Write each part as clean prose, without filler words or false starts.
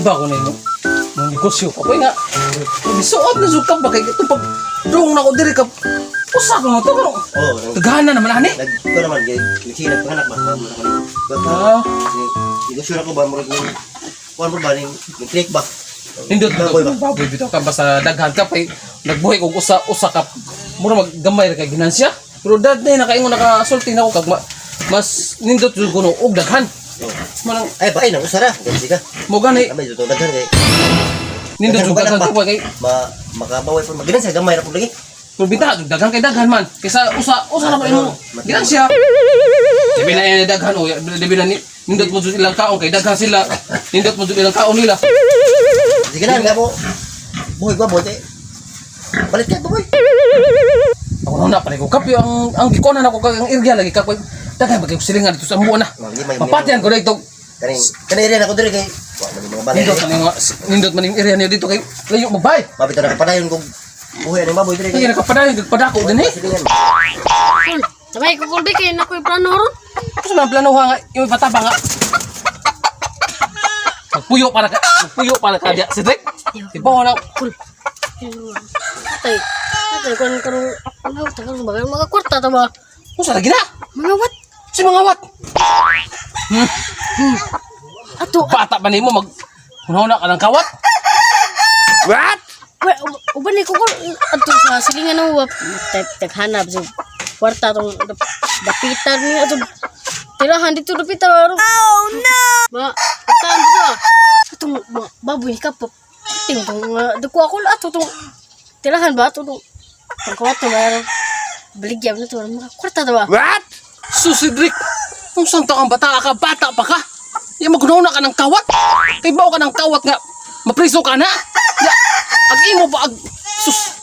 ba ko na yung negosyo ka pa nga. Bisuot na sukap ba kay ito pag doon na ko diri ka. Usa ko na to pero. Tagahan na naman ani. Ito naman kasi nagpanganak ba mo naman. Negosyo na ko ba mo rin kuan mo ba ning click ba? Nindot baboy bitaw ka basta daghan ka pay nagbuhay kog usa ka mura maggamay ra kay ginansya. Pero dad na nakaingon nakasulti na ko kag mas nindot jud kuno og daghan. Manang Ay bae nang usara. Kasi ka. mo gani Kamay dito daghan kay. nindot jud daghan ko kay Makabaway pa maginansya gamay ra pud lagi. pero bitaw jud daghan kay daghan man kaysa usa na pa imong ginansya. Dibi na daghan o dibi na nindot mo jud ilang kaon kay daghan sila. Nindot mo jud ilang kaon nila. Sige na nga mo. Buhay ba bote? Balik ka boy. Ako na pala ko kapyo ang gikonan ako kag ang irya lagi kapoy daghan bagay silingan dito sa ambuan na. Papatyan ko dito. Kani rin ako diri kay wa man mga balay. Nindot man yung area niyo dito kay layo magbay. Mabito na kapadayon kog buhay ni baboy diri Kaya nakapadayon padako din eh. Kul, sabay ko kulbi kay nakoy plano ron. Kasi man plano nga yung pataba nga. Magpuyo para ka dia sidrik. Ibaw na Kul. Atay. Atay kon karon ano tagal ba mga kwarta ta ba? usa lagi na. Mga wat. Si mga wat. Ato. Bata ba nimo mag hunahuna ka ng kawat? What? Uban ni ko ato sa silingan no taghanap sa kwarta tong dapitan ni ato. Tirahan dito dapitan. Oh no. Ba, tan dito. Atong baboy ka pa. Tingtong dako ako ato tong tirahan ba ato tong kawat to ba? Baligyan na to mga kwarta ta ba? What? Susidrik. Kung saan taong bata pa ka? Yung magunahuna ka ng kawat. Kay bawa ka ng kawat nga mapriso ka na. Ya, ag imo pa sus.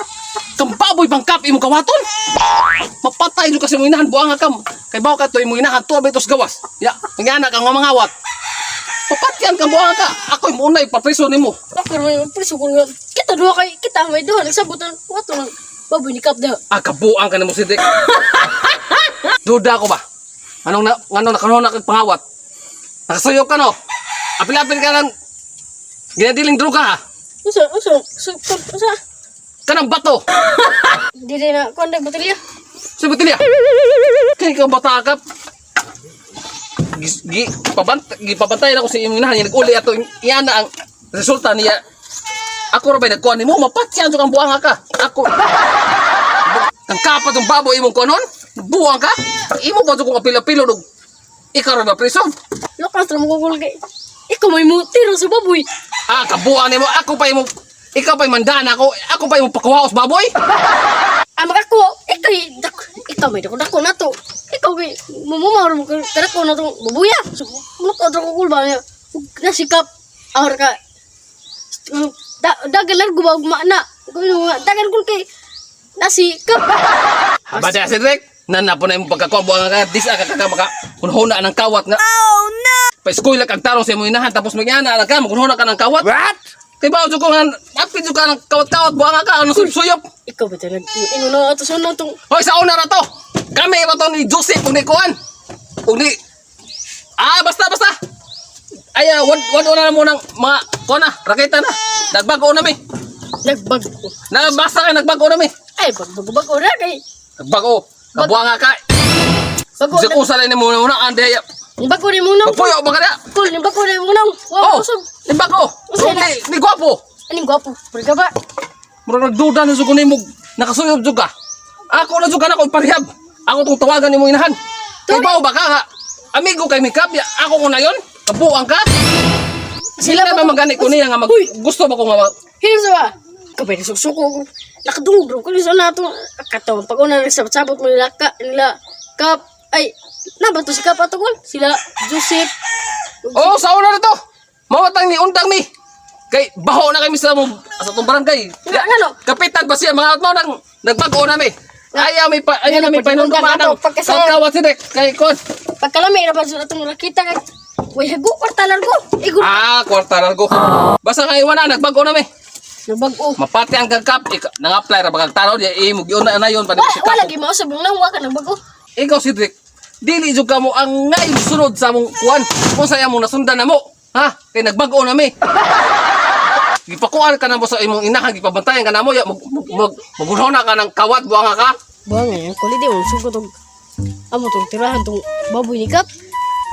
Kambaboy pang kap imo kawaton. Mapatay nyo kasi mo inahan buang ka. Kay bawa ka to imo inahan to abetos gawas. Ya, ngana ka nga mga wat. Papatyan ka buang ka. Ako imo unay papriso nimo. Pero may priso ko nga kita duha kay kita may duha nagsabutan wato ng baboy ni kap da. Kabuang ka na mo sidik. Duda ko ba? Anong nakanuna kang pangawat? Nakasuyok ka no? Apil-apil ka lang ginadiling droga ha? Usa Kanang bato! Dili na kon dag botelya. Sa botilya! Kaya ikaw batakap. Gipabantay na ko sa iyong inahan. Nag-uli ato iyana ang resulta niya. Ako rin ba nagkuhan ni mo? Mapatsyan kang buwang ka. Ako. Ang kapat ng baboy imong kuhanon? Buwang ka? Imo ba kung apil-apilo nung ikaw rin ba prison? Lakas ra mo kul kay. Ikaw may mutiro sa baboy. Kabuang ni mo. Ako pa imong ikaw pa yung mandana ko. Ako pa yung pakuhaos baboy. Amak ako, ikaw may dako na to. Ikaw kay mumumawar mo kadako na tong baboya. So, mulak ko kul ba niya. Nasikap awar ka. Dagalan ko ba mana. Dagan kul kay nasikap. Bada Cedric, nanapo na yung pagkakuha buwang ka. Disa ka maka kunhuna ng kawat nga. Oh no! Pa-school lang kag tarong sa imo inahan tapos magyana lang ka kunhuna ka ng kawat. What? Kay bawo jud ko nga apit jud ka ng kawat-kawat buwang ka ano suyop. Ikaw ba talag ino na ato sunod tong. Hoy sa una ra to. Kami ba to ni Joseph ug ni Kuan? Ug ni basta. Ay wad na mo nang mga kuan na, raketa na. Nagbago na mi. Nagbag. Basta kay nagbago na mi. Ay bago ra kay. Nagbago. Kabuang ka. Bago. Sa kusa ni mo na ande. Bago ni mo nang. Puyo ba kada? Kul ni bago ni mo nang. Oh, ni bago. Ni gwapo. Ani gwapo. Purga ba? Murag nagduda na sugo nimo nakasuyod jud ka. Ako na jud ka na ko parihab. Ako tong tawagan nimo inahan. Ibaw ba ka? Amigo kay Mikap, ako ko na yon. Kabuang ka. Sila ba magani ko niya nga gusto ba ko nga Hinsa ba? Kabay na susuko. Nakadungdro ko sa nato. Kataw pag una nagsabot mo nila Kap. Ay, nabato si Kap atungol. Sila Joseph. Oh, sa una na to. Mawatang ni undang mi. Kay baho na kami sa tong barangay. Ano? Kapitan ba siya mga mo nang nagbago na mi. Ayaw mi panunduman ng kawat sidek kay kon. Pagkalami na ba sa atong nakita kay way hago kwarta largo. Igo. Kwarta largo. Basta nga iwan na nagbago na mi. Nabago. Mapati ang gagkap nang-apply ra bagang taraw diya imog yun na yon pa si Wala gi mao sa bunglang wa ka nabago. Ikaw Cedric, dili jud ka mo ang ngayon sunod sa mong kuan. Kung saya mo nasundan na mo. Ha? Kay nagbago na mi. Gipakuan ka na mo sa imong inahan, gipabantayan ka na mo, ya magulhaw na ka ng kawat, buanga ka. Buang nga, kuli di mo sugot og amo tong tirahan tong baboy ni Kap.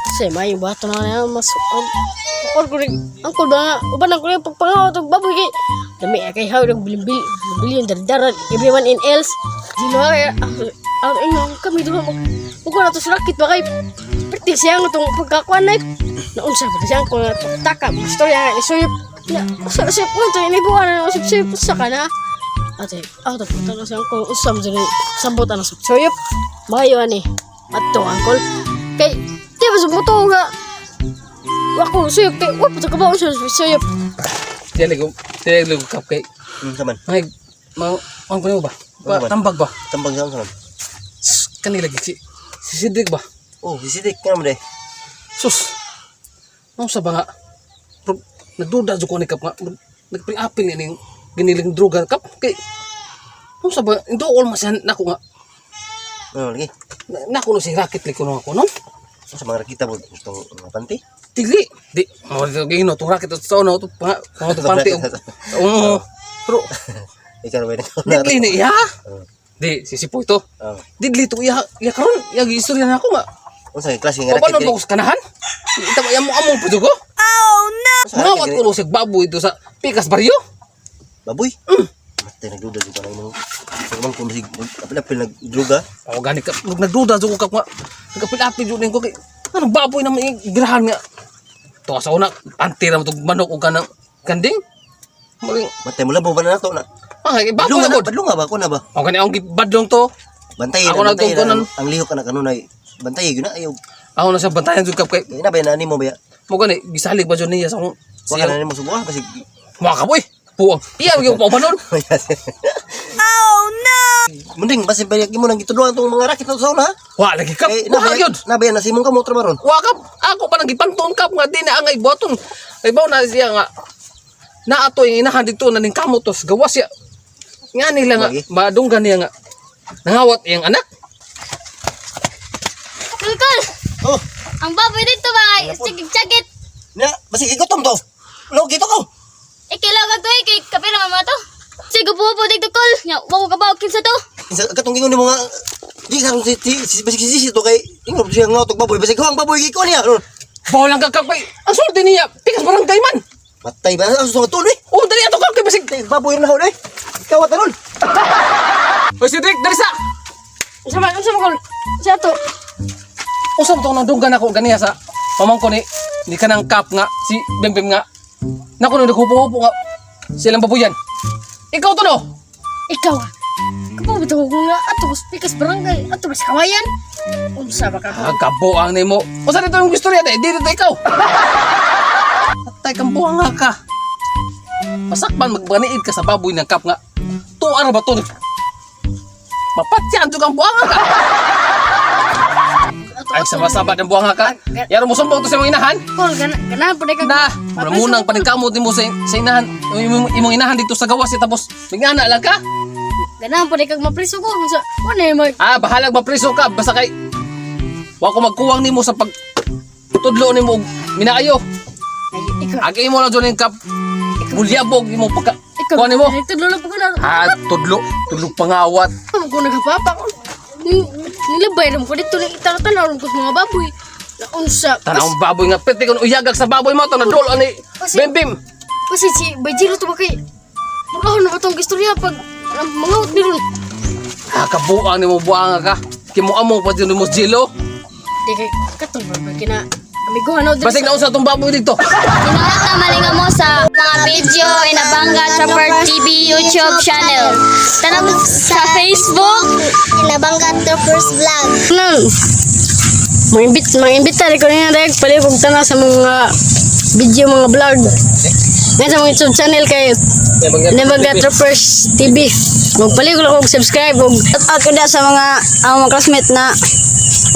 Kasi may bato na niya mas ko rin angkol ba uban ang kuya pagpangaw tong baboy kay dami kay haw ng bilin dardaran everyone in else. Dilo ay ang kami duha mo ko na to surakit ba kay perti siya ng tong pagkakuan na naunsa ba siya ko taka istorya ni Suyop. Ya, sa punto ini buwan na sip sa kana. Ate, to punta na siya ko usam jud sambot ana Suyop. Mayo ani. Atto angkol. Kay di ba sumuto nga. Ako Suyop kay wa pa ka ba Suyop. Dili ko kap kay. Saman. Ay, ang kuno ba? Tambag ba? Tambag saman. Kanila lagi si Cedric ba? Oh, sisidik ka naman eh. Sus. Nung sa ba nga? Nagduda jud ko ni Kap nga. Nagpri-apil ni ning giniling droga Kap kay. Nung sa ba indool masan nako nga. Ano lagi? Nako no si Racket li kuno ako no. Sa mga rakita mo itong panty? Tigli. Di mo dito gino to Racket to no to pa to panty. Oo. Pero Ikaw ba digli ni iya. Di sisipoy to. Digli to iya karon iya istorya na ako nga. Unsa klase nga Paano rakit? ba ko sa kanahan? Ita ba among pa ko? Mawat ko sa baboy ito sa Pikas Barrio. Baboy? Matay nagduda jud ka na imong. Pagmang ko masig apil nagdruga. O gani ka nagduda jud ko kap nga. Nagapil-apil jud ko kay ano baboy na may girahan nga. To sa una anti ra mo tug manok og kanang kanding. Muling Matay mo labo ba na nato na? baboy na pod. Badlunga ba ko na ba? O gani ang gibadlong to. Bantay Ako na bantay nagtungkunan. na. Ang lihok ka na kanunay. Bantay gyud na ayo. Ako na sa bantayan jud kap kay Ina ba na nimo ba? mo gani gisalig ba jud niya sa akong Wa ka na nimo subuha kasi mga kaboy. Puwang. Iya gyud pa banon. Mending basi bayag mo nang gitudloan tong mga rakit na sa una. Wa lagi kap. Eh Wa gyud. nabayan na simong ka motor maron. Wa kap. Ako pa nang gipanton kap nga di na angay botong. Kay baw na siya nga na ato yung inahan dito na ning kamotos gawas ya. Nga nila nga Lagi. madunggan niya nga nangawat iyang anak. Kulkul, Oh, ang baboy dito ba ay sigig-sagit. na basi igutom to. Lo gito ko. Kailangan to kay kapila mama to. Sige po dito kol. Nya, wa ko kabaw kinsa to. Isa katong gingon nimo nga di sa basi sisi to kay ingon siya nga tok baboy basi hawang baboy giko niya. Baw lang ka kap kay. Ang sulti niya Pikas barangay man. Matay ba ang susunod tuloy? Oh dali ato kap kay basig. Baboy na hawlay. Kawat ron. Oy Cedric dali sa. Sama kol. Sa to. Usab to nang dunggan ako ganiya sa pamangko ni kanang kap nga si Bembem nga. Nako nang naghupo-hupo nga silang babuyan. Ikaw to no. Ikaw. Kapo bitaw ko nga ato Pikas barangay, ato sa kawayan. Unsa ba ka? Kabuang nimo. Usa dito yung istorya dai, dito ikaw. Patay kang buang nga ka. Masakpan magbaniid ka sa baboy ng kap nga. Tuara ba to? Mapatyan jud kang buang nga ka. Ay sama-sama ng buang nga ka. Yaro mo sumbong to sa imong inahan. Kol ganahan po kag Na, munang paningkamot nimo sa inahan. Imong inahan dito sa gawas tapos mingana lang ka. ganahan po kag mapriso ko. Unsa? Wala may Bahalag mapriso ka basta kay wa ko magkuwang nimo sa pag tudlo nimo og minaayo. ikaw. Agi mo lang dyan yung kap. Bulyabog mo pagka. Kuha nimo. Tudlo po ko na. Tudlo pangawat. Ako nagapapa ko. Nilabay naman ko dito na itatanaw ko sa mga baboy. Na unsa. Tanawang baboy nga peti kung uyagag sa baboy mo ito na dolo ni Bembim. Kasi si Bajiro to ba kay. Ano na ba itong istorya pag mangaut ni ron. Kabuang ni mo buang ka. Kimuamong pa dyan mo Jilo. Di kay katong ba kina amigo ano Basig na usa itong baboy dito. Inulat na malinga mo sa mga video Inabanga Trapper TV YouTube channel. Tanong sa Facebook Inabanga Trappers Vlog. Mangimbita rin ko na direct palibog tana sa mga video, mga vlog. Ngayon sa mga YouTube channel kay Inabanga Trappers TV. Magpaligol ako subscribe ug Shout ko na sa mga classmate na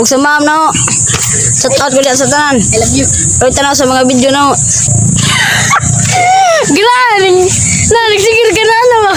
ug sa ma'am na shout out ko na sa tanan. I love you. Pagka na sa mga video na Grabe! Naligsigil ka na naman.